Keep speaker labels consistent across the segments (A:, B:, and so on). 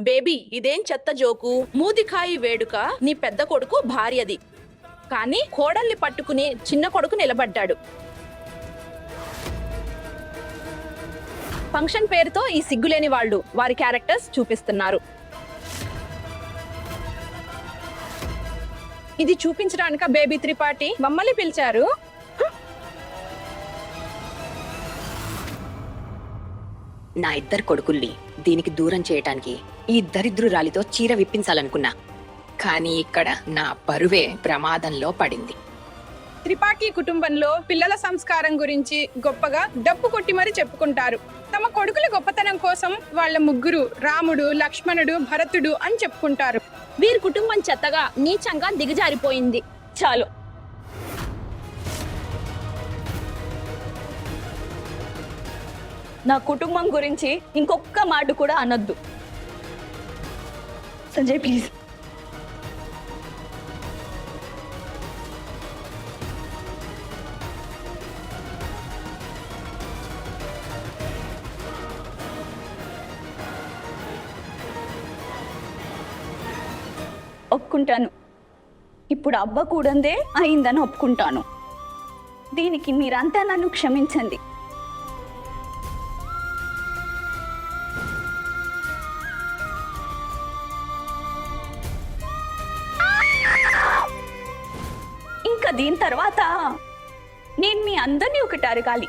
A: Baby ఇదేం చెత్త joke. మూతికాయి వేడుక నీ పెద్ద కొడుకు భార్యది, కానీ కోడల్ని పట్టుకుని చిన్న కొడుకు నిలబడ్డాడు. ఫంక్షన్ పేరుతో ఈ సిగ్గులేని వాళ్ళు వారి క్యారెక్టర్స్ చూపిస్తున్నారు. ఇది చూపించడానిక బేబీ త్రిపాఠి మమ్మల్ని పిలిచారు?
B: నా ఇద్దరు కొడుకుల్ని దీనికి దూరం చేయటానికి ఈ దరిద్రురాలితో చీర విప్పించాలనుకున్నా, కానీ ఇక్కడ నా పరువే ప్రమాదంలో పడింది.
C: త్రిపాఠి కుటుంబంలో పిల్లల సంస్కారం గురించి గొప్పగా డప్పు కొట్టి మరీ చెప్పుకుంటారు. తమ కొడుకుల గొప్పతనం కోసం వాళ్ళ ముగ్గురు రాముడు, లక్ష్మణుడు, భరతుడు అని చెప్పుకుంటారు.
A: వీరి కుటుంబం చెత్తగా నీచంగా దిగజారిపోయింది. చాలు.
D: నా కుటుంబం గురించి ఇంకొక్క మాట కూడా అనొద్దు. సంజయ్ ప్లీజ్. ఒప్పుకుంటాను. ఇప్పుడు అవ్వకూడదే అయిందని ఒప్పుకుంటాను. దీనికి మీరంతా నన్ను క్షమించండి. ఇంకా దీని తర్వాత నేను మీ అందరినీ ఒకటి అడగాలి.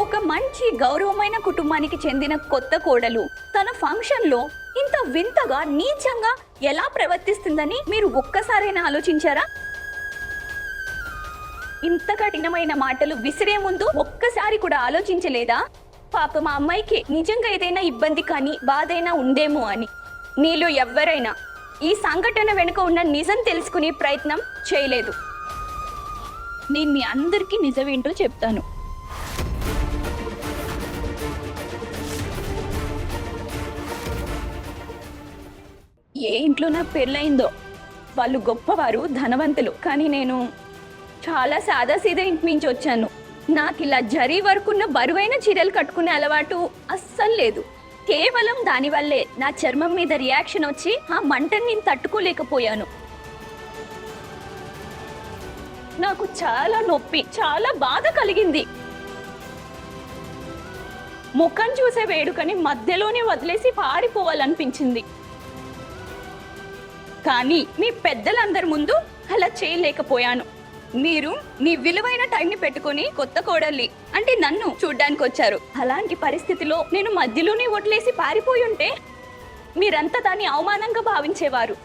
D: ఒక మంచి గౌరవమైన కుటుంబానికి చెందిన కొత్త కోడలు తన ఫంక్షన్లో ఇంత వింతగా నీచంగా ఎలా ప్రవర్తిస్తుందని మీరు ఒక్కసారైనా ఆలోచించారా? ఇంత కఠినమైన మాటలు విసిరే ముందు ఒక్కసారి కూడా ఆలోచించలేదా? పాప మా అమ్మాయికి నిజంగా ఏదైనా ఇబ్బంది కానీ బాధైనా ఉందేమో అని. నీలో ఎవ్వరైనా ఈ సంఘటన వెనుక ఉన్న నిజం తెలుసుకునే ప్రయత్నం చేయలేదు. నేను మీ అందరికీ నిజమేంటో చెప్తాను. ఏ ఇంట్లో నా పెళ్ళయిందో వాళ్ళు గొప్పవారు, ధనవంతులు, కానీ నేను చాలా సాదాసీదా ఇంటి నుంచి వచ్చాను. నాకు ఇలా జరీ వరకున్న బరువైన చీరలు కట్టుకునే అలవాటు అస్సలు లేదు. కేవలం దానివల్లే నా చర్మం మీద రియాక్షన్ వచ్చి ఆ మంటని నేను తట్టుకోలేకపోయాను. నాకు చాలా నొప్పి, చాలా బాధ కలిగింది. ముఖం చూసే వేడుకని మధ్యలోనే వదిలేసి పారిపోవాలనిపించింది. కానీ మీ పెద్దలందరి ముందు అలా చేయలేకపోయాను. మీరు మీ విలువైన టైంని పెట్టుకుని కొత్త కోడల్ని అంటే నన్ను చూడ్డానికి వచ్చారు. అలాంటి పరిస్థితిలో నేను మధ్యలోనే వదిలేసి పారిపోయి ఉంటే మీరంతా దాన్ని అవమానంగా భావించేవారు.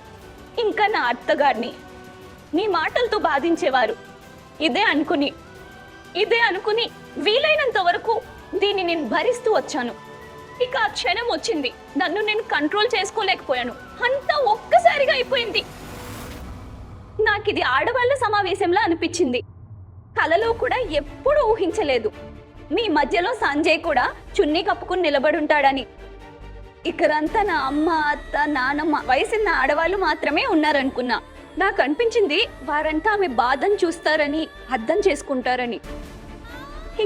D: ఇంకా నా అత్తగారిని మీ మాటలతో బాధించేవారు. ఇదే అనుకుని వీలైనంత వరకు దీన్ని నేను భరిస్తూ వచ్చాను. ఇక ఆ క్షణం వచ్చింది. నన్ను నేను కంట్రోల్ చేసుకోలేకపోయాను. అంతా ఒక్కసారిగా అయిపోయింది. నాకు ఇది ఆడవాళ్ళ సమావేశంలా అనిపించింది. కలలో కూడా ఎప్పుడూ ఊహించలేదు. మీ మధ్యలో సంజయ్ కూడా చున్నీ కప్పుకుని నిలబడుంటాడని. ఇక్కడంతా నా అమ్మ, అత్త, నానమ్మ, వయసున్న ఆడవాళ్ళు మాత్రమే ఉన్నారనుకున్నా. నాకు అనిపించింది వారంతా ఆమె బాధను చూస్తారని, అర్థం చేసుకుంటారని,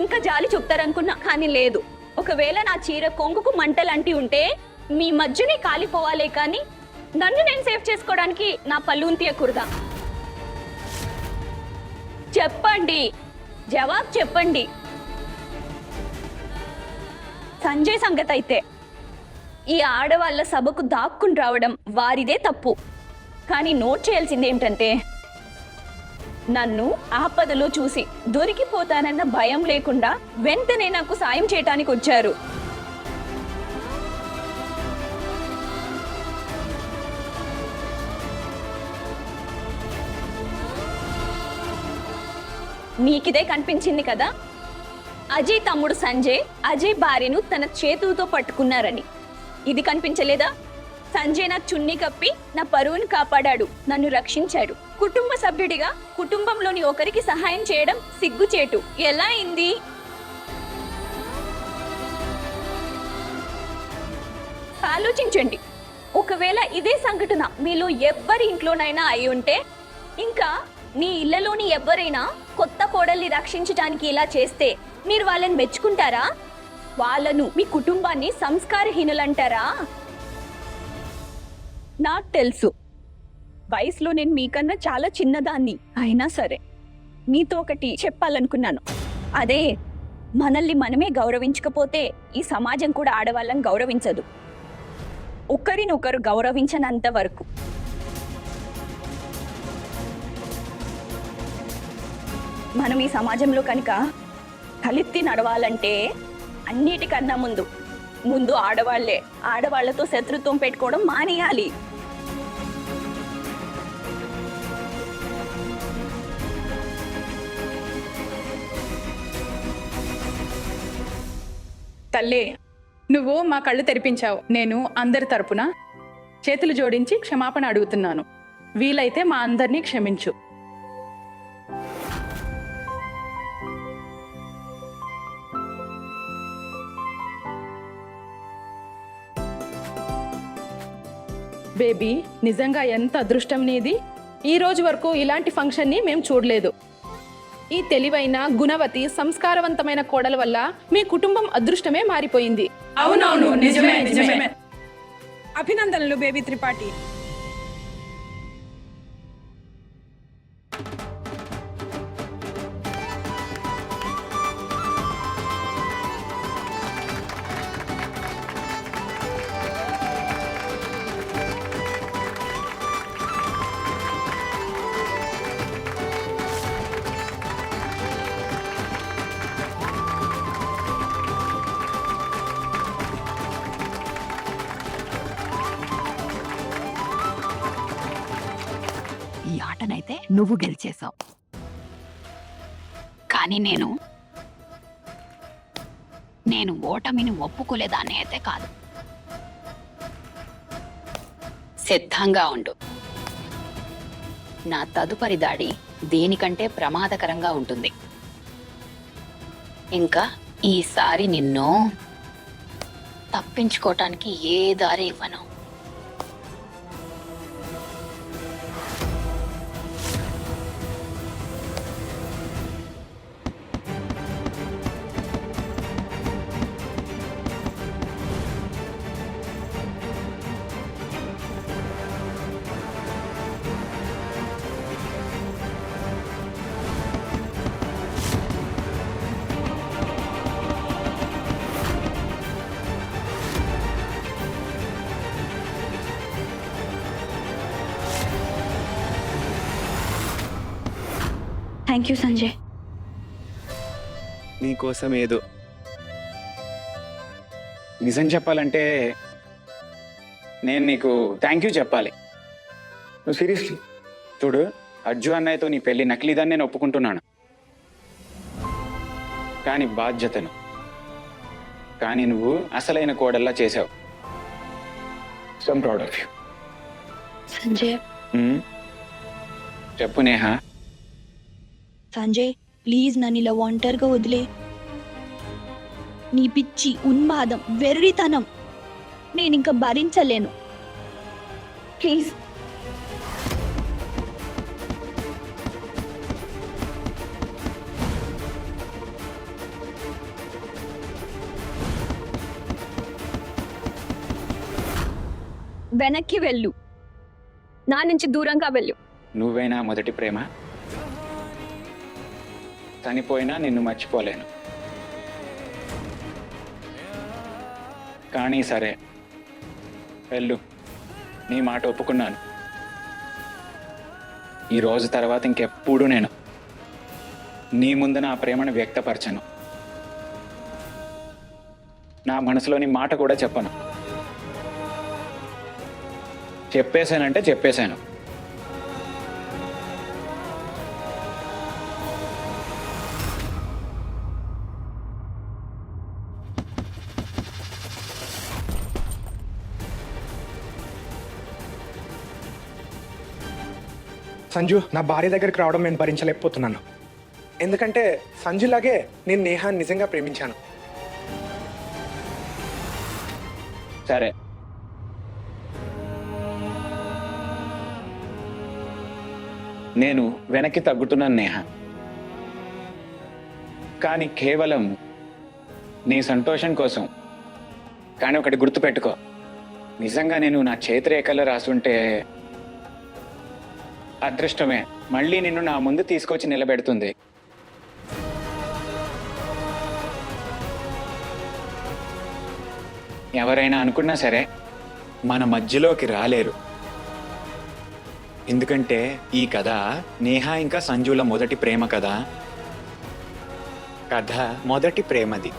D: ఇంకా జాలి చూపుతారనుకున్నా. కానీ లేదు. ఒకవేళ నా చీర కొంగుకు మంటలంటి ఉంటే మీ మధ్యనే కాలిపోవాలే, కానీ నన్ను నేను సేవ్ చేసుకోవడానికి నా పళ్ళుని తీయకూడదా? చెప్పండి, జవాబు చెప్పండి. సంజయ్ సంగతి అయితే ఈ ఆడవాళ్ళ సభకు దాక్కుని రావడం వారిదే తప్పు. కానీ నోట్ చేయాల్సింది ఏంటంటే నన్ను ఆపదలో చూసి దొరికిపోతానన్న భయం లేకుండా వెంటనే నాకు సాయం చేయటానికి వచ్చారు. నీకిదే కనిపించింది కదా, అజయ్ తమ్ముడు సంజయ్ అజయ్ భార్యను తన చేతులతో పట్టుకున్నారని. ఇది కనిపించలేదా? సంజయ్ నాకు చున్నీ కప్పి నా పరువును కాపాడాడు, నన్ను రక్షించాడు. కుటుంబ సభ్యుడిగా కుటుంబంలోని ఒకరికి సహాయం చేయడం సిగ్గుచేటు ఎలా అయింది? ఆలోచించండి. ఒకవేళ ఇదే సంఘటన మీలో ఎవ్వరి ఇంట్లోనైనా అయి ఉంటే, ఇంకా మీ ఇళ్లలోని ఎవరైనా కొత్త కోడల్ని రక్షించడానికి ఇలా చేస్తే మీరు వాళ్ళని మెచ్చుకుంటారా? వాళ్ళను మీ కుటుంబాన్ని సంస్కారహీనులంటారా? నాకు తెలుసు, వయసులో నేను మీకన్నా చాలా చిన్నదాన్ని. అయినా సరే మీతో ఒకటి చెప్పాలనుకున్నాను. అదే, మనల్ని మనమే గౌరవించకపోతే ఈ సమాజం కూడా ఆడవాళ్ళని గౌరవించదు, ఒకరినొకరు గౌరవించనంత వరకు. మనం ఈ సమాజంలో కనుక తలెత్తి నడవాలంటే అన్నిటికన్నా ముందు ఆడవాళ్లతో శత్రుత్వం పెట్టుకోవడం మానేయాలి.
C: తల్లి, నువ్వు మా కళ్ళు తెరిపించావు. నేను అందరి తరపున చేతులు జోడించి క్షమాపణ అడుగుతున్నాను. వీలైతే మా అందరినీ క్షమించు. బేబీ, నిజంగా ఎంత అదృష్టం నీది. ఈ రోజు వరకు ఇలాంటి ఫంక్షన్ని మేము చూడలేదు. ఈ తెలివైన, గుణవతి, సంస్కారవంతమైన కోడల వల్ల మీ కుటుంబం అదృష్టమే మారిపోయింది.
E: అవునవును, నిజమే నిజమే. అభినందనలు బేబీ త్రిపాఠి.
B: ఈ ఆటనైతే నువ్వు గెలిచేశావు, కానీ నేను ఓటమిని ఒప్పుకోలేదాన్ని అయితే కాదు. సిద్ధంగా ఉండు. నా తదుపరి దాడి దేనికంటే ప్రమాదకరంగా ఉంటుంది. ఇంకా ఈసారి నిన్ను తప్పించుకోవటానికి ఏ దారి ఇవ్వను.
D: Thank you Sanjay.
F: నీకోసం ఏదో. నిజం చెప్పాలంటే నేను నీకు థ్యాంక్ యూ చెప్పాలి. నువ్వు సీరియస్లీ చూడు, అర్జు అన్నయ్యతో నీ పెళ్లి నకిలీదని నేను ఒప్పుకుంటున్నాను, కానీ బాధ్యతను కానీ నువ్వు అసలైన కోడల్లా చేసావు. So I'm proud of you.
D: Sanjay,
F: చెప్పు నేహా.
G: సంజయ్, ప్లీజ్ నన్ను ఇలా ఒంటరిగా వదిలే. నీ పిచ్చి, ఉన్మాదం, వెర్రితనం నేను ఇంకా భరించలేను.
D: ప్లీజ్. వెనక్కి వెళ్ళు, నా నుంచి దూరంగా వెళ్ళు.
F: నువ్వేనా మొదటి ప్రేమ? చనిపోయినా నిన్ను మర్చిపోలేను. కానీ సరే, వెళ్ళు, నీ మాట ఒప్పుకున్నాను. ఈ రోజు తర్వాత ఇంకెప్పుడు నేను నీ ముందు నా ప్రేమను వ్యక్తపరచను. నా మనసులోని మాట కూడా చెప్పను. చెప్పేశానంటే చెప్పేశాను.
H: సంజు, నా భార్య దగ్గరికి రావడం నేను భరించలేకపోతున్నాను. ఎందుకంటే సంజులాగే నేను నేహాన్ని నిజంగా ప్రేమించాను.
F: సరే, నేను వెనక్కి తగ్గుతున్నాను నేహ, కానీ కేవలం నీ సంతోషం కోసం. కానీ ఒకటి గుర్తుపెట్టుకో, నిజంగా నేను నా చేతిరేఖలో రాసుంటే అదృష్టమే మళ్ళీ నిన్ను నా ముందు తీసుకొచ్చి నిలబెడుతుంది. ఎవరైనా అనుకున్నా సరే మన మధ్యలోకి రాలేరు. ఎందుకంటే ఈ కథ నేహ ఇంకా సంజుల మొదటి ప్రేమ కథ మొదటి ప్రేమది.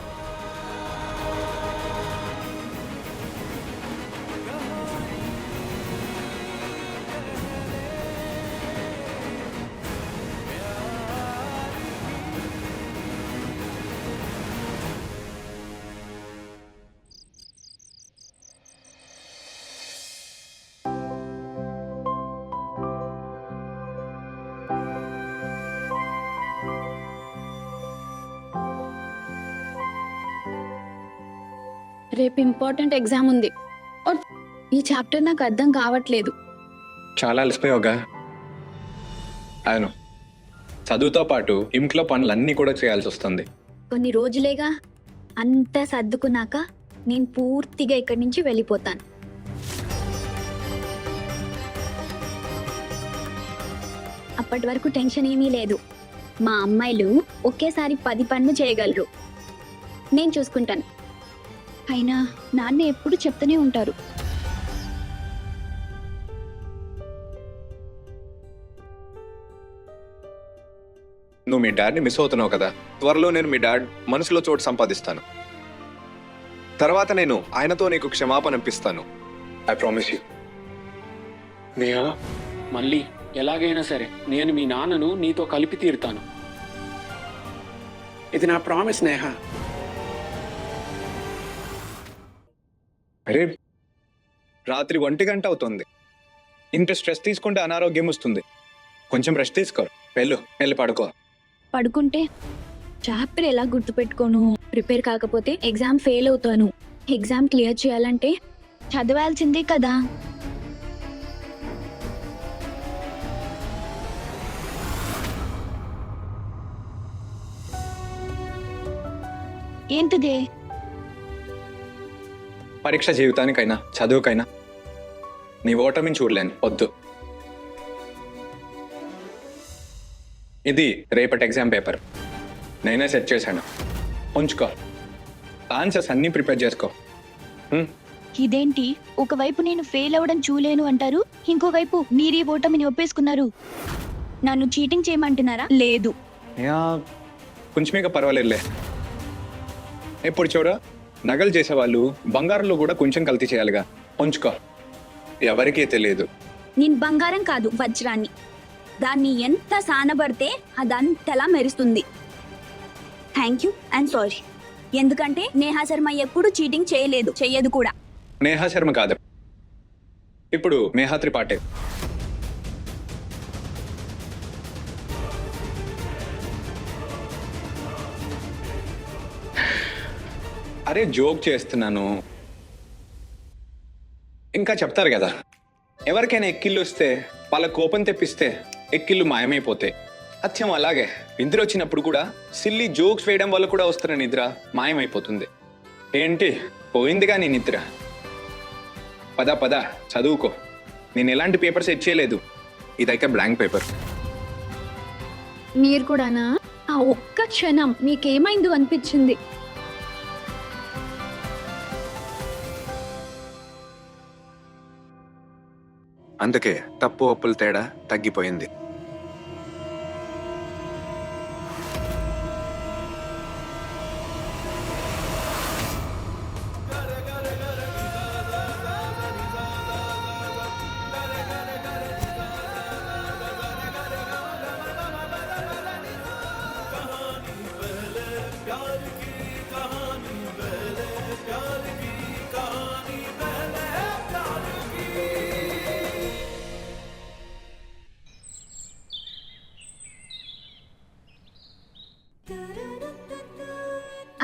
G: రేపు ఇంపార్టెంట్ ఎగ్జామ్ ఉంది. ఈ చాప్టర్ నాకు అర్థం కావట్లేదు.
I: చాలా అలసిపోయావుగా. అవును, చదువుతో పాటు ఇంట్లో పనులన్నీ కూడా చేయాల్సి వస్తుంది.
G: కొన్ని రోజులేగా, అంతా సర్దుకున్నాక నేను పూర్తిగా ఇక్కడి నుంచి వెళ్ళిపోతాను. అప్పటి వరకు టెన్షన్ ఏమీ లేదు. మా అమ్మాయిలు ఒకేసారి 10 పనులు చేయగలరు. నేను చూసుకుంటాను. అయినా నాన్న ఎప్పుడు చెప్తూనే ఉంటారు,
I: నువ్వు మీ డాడ్ని మిస్ అవుతున్నావు కదా. త్వరలో నేను మీ డాడ్ మనసులో చోటు సంపాదిస్తాను. తర్వాత నేను ఆయనతో నీకు క్షమాపణ ఇప్పిస్తాను. I promise you.
J: నేహా, మళ్ళీ ఎలాగైనా సరే నేను మీ నాన్నను నీతో కలిపి తీరుతాను. ఇది నా ప్రామిస్ నేహా.
I: అరే, రాత్రి 1 గంట అవుతుంది. ఇంత స్ట్రెస్ తీసుకుంటే అనారోగ్యం వస్తుంది. కొంచెం రెస్ట్ తీసుకో. వెళ్ళి పడుకో.
G: పడుకుంటే చాప్టర్ ఎలా గుర్తుపెట్టుకోను? ప్రిపేర్ కాకపోతే ఎగ్జామ్ ఫెయిల్ అవుతాను. ఎగ్జామ్ క్లియర్ చేయాలంటే చదవాల్సిందే కదా. ఏంటిదే?
I: పరీక్ష జీవితానికైనా చదువుకైనా నీ ఓటమిని చూడలేను. వద్దు. ఇది రేపటి ఎగ్జామ్ పేపర్. నేనే సెట్ చేశాను. ఉంచుకో. ఆన్సర్స్ అన్నీ ప్రిపేర్ చేసుకో.
G: ఇదేంటి, ఒకవైపు నేను ఫెయిల్ అవ్వడం చూలేను అంటారు, ఇంకోవైపు మీరీ ఓటమిని ఒప్పేసుకున్నారు. నన్ను చీటింగ్ చేయమంటున్నారా? లేదు.
I: కొంచెమేగా పర్వాలేదులే. ఎప్పుడు చూడ నగలు చేసేవాళ్ళు బంగారంలో కూడా కొంచెం కల్తీ చేయాలిగా. ఉంచుకో. ఎవరికీ తెలియదు.
G: నేను బంగారం కాదు, వజ్రాన్ని. దాన్ని ఎంత సానబడితే అదంతలా మెరుస్తుంది. Thank you and sorry. ఎందుకంటే నేహా శర్మ ఎప్పుడు చీటింగ్ చేయలేదు, చెయ్యదు కూడా.
I: నేహా శర్మ కాదు, ఇప్పుడు నేహా త్రిపాఠి. అరే, జోక్ చేస్తున్నాను. ఇంకా చెప్తారు కదా, ఎవరికైనా ఎక్కిళ్ళు వస్తే వాళ్ళ కోపం తెప్పిస్తే ఎక్కిళ్ళు మాయమైపోతాయి. అత్యం అలాగే నిద్ర వచ్చినప్పుడు కూడా సిల్లీ జోక్స్ వేయడం వల్ల కూడా వస్తున్న నిద్ర మాయమైపోతుంది. ఏంటి, పోయిందిగా నీ నిద్ర. పద చదువుకో. నేను ఎలాంటి పేపర్స్ సెట్ చేయలేదు. ఇదైతే బ్లాంక్ పేపర్.
G: మీరు కూడానా? ఆ ఒక్క క్షణం మీకేమైందో అనిపించింది.
I: అందుకే తప్పు ఒప్పుల తేడా తగ్గిపోయింది.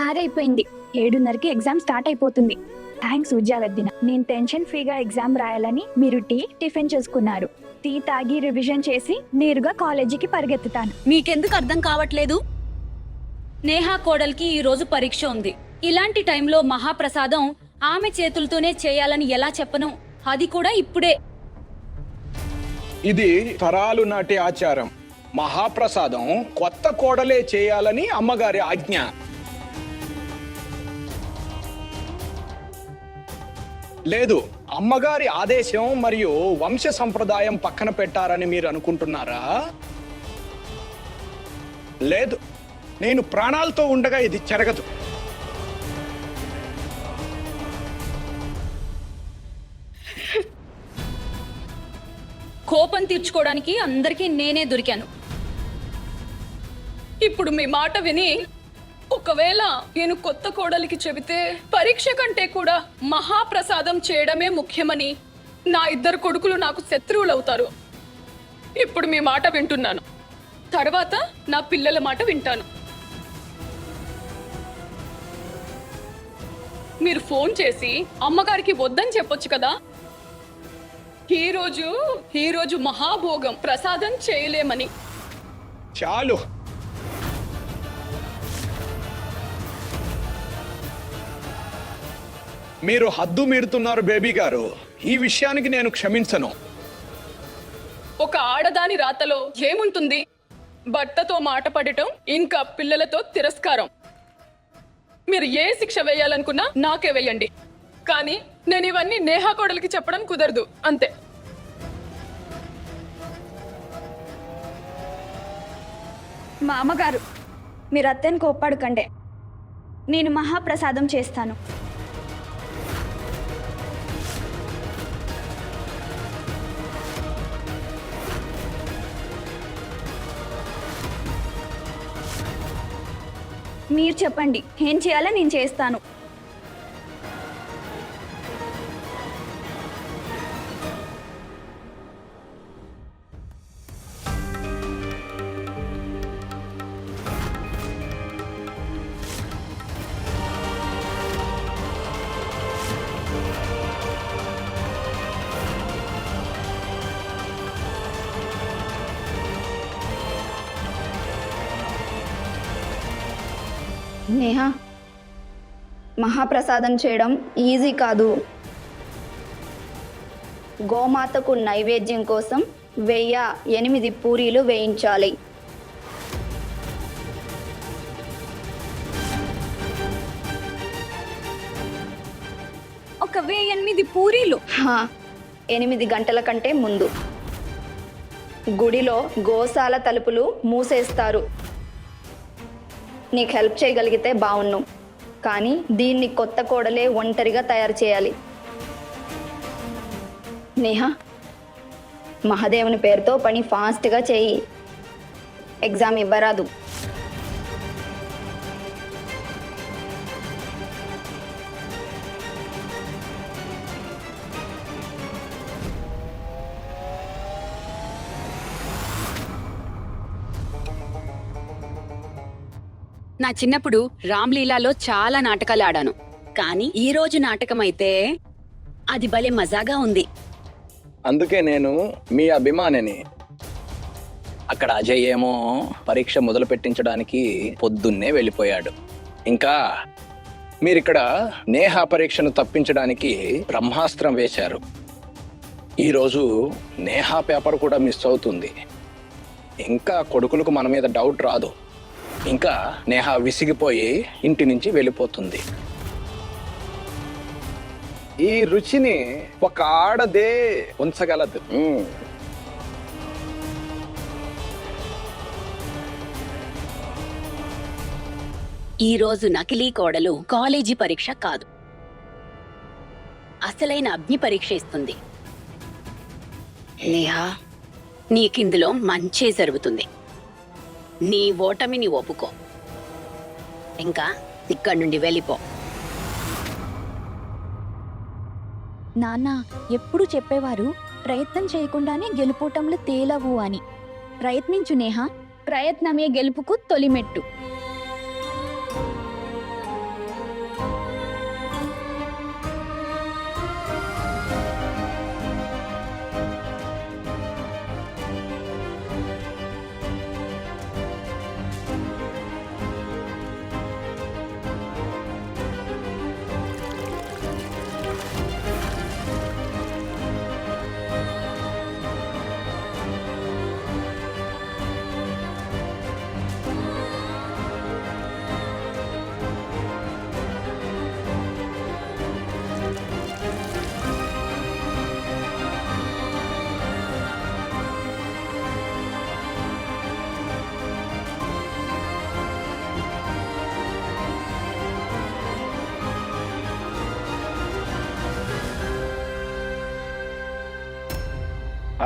G: ఆరైపోయింది. 7:30కి ఎగ్జామ్ స్టార్ట్ అయిపోతుంది. థ్యాంక్స్ విద్యావర్ధిన. నేను టెన్షన్ ఫ్రీగా ఎగ్జామ్ రాయాలని మీరు టిఫిన్ చేసుకున్నారు. టీ తాగి రివిజన్ చేసి నేరుగా కాలేజీకి పరిగెత్తుతాను.
D: మీకెందుకు అర్థం కావట్లేదు? నేహా కోడలికి ఈ రోజు పరీక్ష ఉంది. ఇలాంటి టైంలో మహాప్రసాదం ఆమె చేతులతోనే చేయాలని ఎలా చెప్పను, అది కూడా ఇప్పుడే.
K: ఇది తరాలు నాటి ఆచారం. మహాప్రసాదం కొత్త కోడలే చేయాలని అమ్మగారి ఆజ్ఞ. లేదు, అమ్మగారి ఆదేశం మరియు వంశ సంప్రదాయం పక్కన పెట్టారని మీరు అనుకుంటున్నారా? లేదు, నేను ప్రాణాలతో ఉండగా ఇది జరగదు.
D: కోపం తీర్చుకోవడానికి అందరికీ నేనే దొరికాను.
E: ఇప్పుడు మీ మాట విని ఒకవేళ నేను కొత్త కోడలికి చెబితే పరీక్ష కంటే కూడా మహాప్రసాదం చేయడమే ముఖ్యమని నా 2 కొడుకులు నాకు శత్రువులవుతారు. ఇప్పుడు మీ మాట వింటున్నాను, తర్వాత నా పిల్లల మాట వింటాను. మీరు ఫోన్ చేసి అమ్మగారికి వద్దని చెప్పొచ్చు కదా. ఈ రోజు మహాభోగం, ప్రసాదం చేయలేమని.
K: చాలు. మీరు హద్దు మీరుతున్నారు బేబీ గారు. ఈ విషయానికి నేను క్షమించను.
E: ఒక ఆడదాని రాతలో ఏముంటుంది? భర్తతో మాట పడటం, ఇంకా పిల్లలతో తిరస్కారం. మీరు ఏ శిక్ష వేయాలనుకున్నా నాకే వేయండి, కానీ నేను ఇవన్నీ నేహా కోడలికి చెప్పడం కుదరదు, అంతే.
G: మా అమ్మగారు, మీరు అత్తని కోప్పడకండే. నేను మహాప్రసాదం చేస్తాను. మీరు చెప్పండి, ఏం చేయాలో నేను చేస్తాను.
L: నేహా, మహాప్రసాదం చేయడం ఈజీ కాదు. గోమాతకు నైవేద్యం కోసం 1008 పూరీలు వేయించాలి.
G: ఒక 1008 పూరీలు?
L: 8 గంటల కంటే ముందు గుడిలో గోశాల తలుపులు మూసేస్తారు. నీకు హెల్ప్ చేయగలిగితే బావున్ను, కానీ దీన్ని కొత్త కోడలే ఒంటరిగా తయారు చేయాలి. నేహా, మహాదేవుని పేరుతో పని ఫాస్ట్గా చేయి. ఎగ్జామ్ ఇవ్వరాదు.
B: నా చిన్నప్పుడు రామ్లీలాలో చాలా నాటకాలు ఆడాను, కానీ ఈ రోజు నాటకం అయితే అది భలే మజాగా ఉంది.
K: అందుకే నేను మీ అభిమానిని. అక్కడ అజయ్ ఏమో పరీక్ష మొదలు పెట్టించడానికి పొద్దున్నే వెళ్ళిపోయాడు. ఇంకా మీరిక్కడ నేహా పరీక్షను తప్పించడానికి బ్రహ్మాస్త్రం వేశారు. ఈరోజు నేహా పేపర్ కూడా మిస్ అవుతుంది. ఇంకా కొడుకులకు మన మీద డౌట్ రాదు. ఇంకా నేహా విసిగిపోయి ఇంటి నుంచి వెళ్ళిపోతుంది. ఈ రుచిని ఒక ఆడదే ఉంచగలదు.
B: ఈ రోజు నకిలీ కోడలు కాలేజీ పరీక్ష కాదు, అసలైన అగ్ని పరీక్ష ఇస్తుంది. నేహా, నీకిందులో మంచే జరుగుతుంది. నీ ఓటమిని ఒప్పుకో, ఇంకా ఇక్కడి నుండి వెళ్ళిపో.
G: నాన్న ఎప్పుడు చెప్పేవారు, ప్రయత్నం చేయకుండానే గెలుపోటంలు తేలవు అని. ప్రయత్నించు నేహా, ప్రయత్నమే గెలుపుకు తొలిమెట్టు.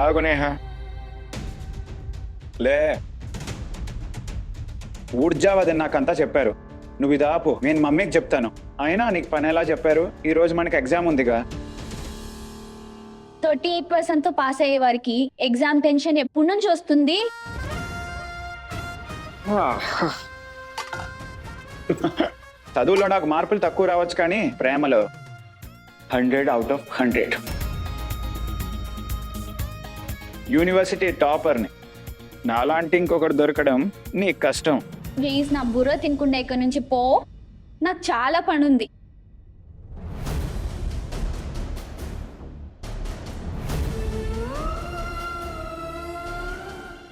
F: ఆగు నేహ. లే, ఊడ్జావది నాకంతా చెప్పారు. నువ్వు ఇది ఆపు, నేను మమ్మీకి చెప్తాను. అయినా నీకు పని ఎలా చెప్పారు? ఈ రోజు మనకి ఎగ్జామ్ ఉందిగా.
G: 38%తో పాస్ అయ్యే వారికి ఎగ్జామ్ టెన్షన్ ఎప్పటి నుంచి వస్తుంది?
F: చదువులో నాకు మార్కులు తక్కువ రావచ్చు, కానీ ప్రేమలో 100/100. యూనివర్సిటీ టాపర్ని నాలాంటి ఇంకొకటి దొరకడం నీకు కష్టం.
G: ప్లీజ్ నా బుర్ర తినకుండా ఇక్కడ నుంచి పో, నాకు చాలా పని ఉంది.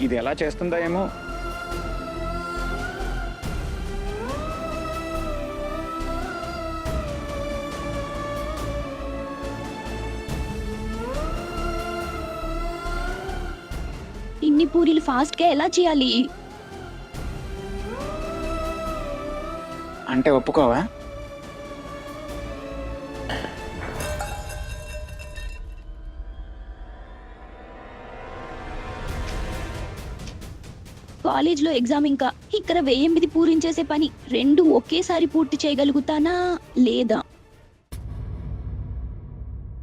F: ఇది ఎలా చేస్తుందో ఏమో.
G: ఇన్ని పూరీలు ఫాస్ట్ గా ఎలా చేయాలి?
F: అంటే ఒప్పుకోవా?
G: కాలేజ్లో ఎగ్జామ్ ఇంకా, ఇక్కడ 1008 పూరించేసే పని 2 ఒకేసారి పూర్తి చేయగలుగుతానా లేదా?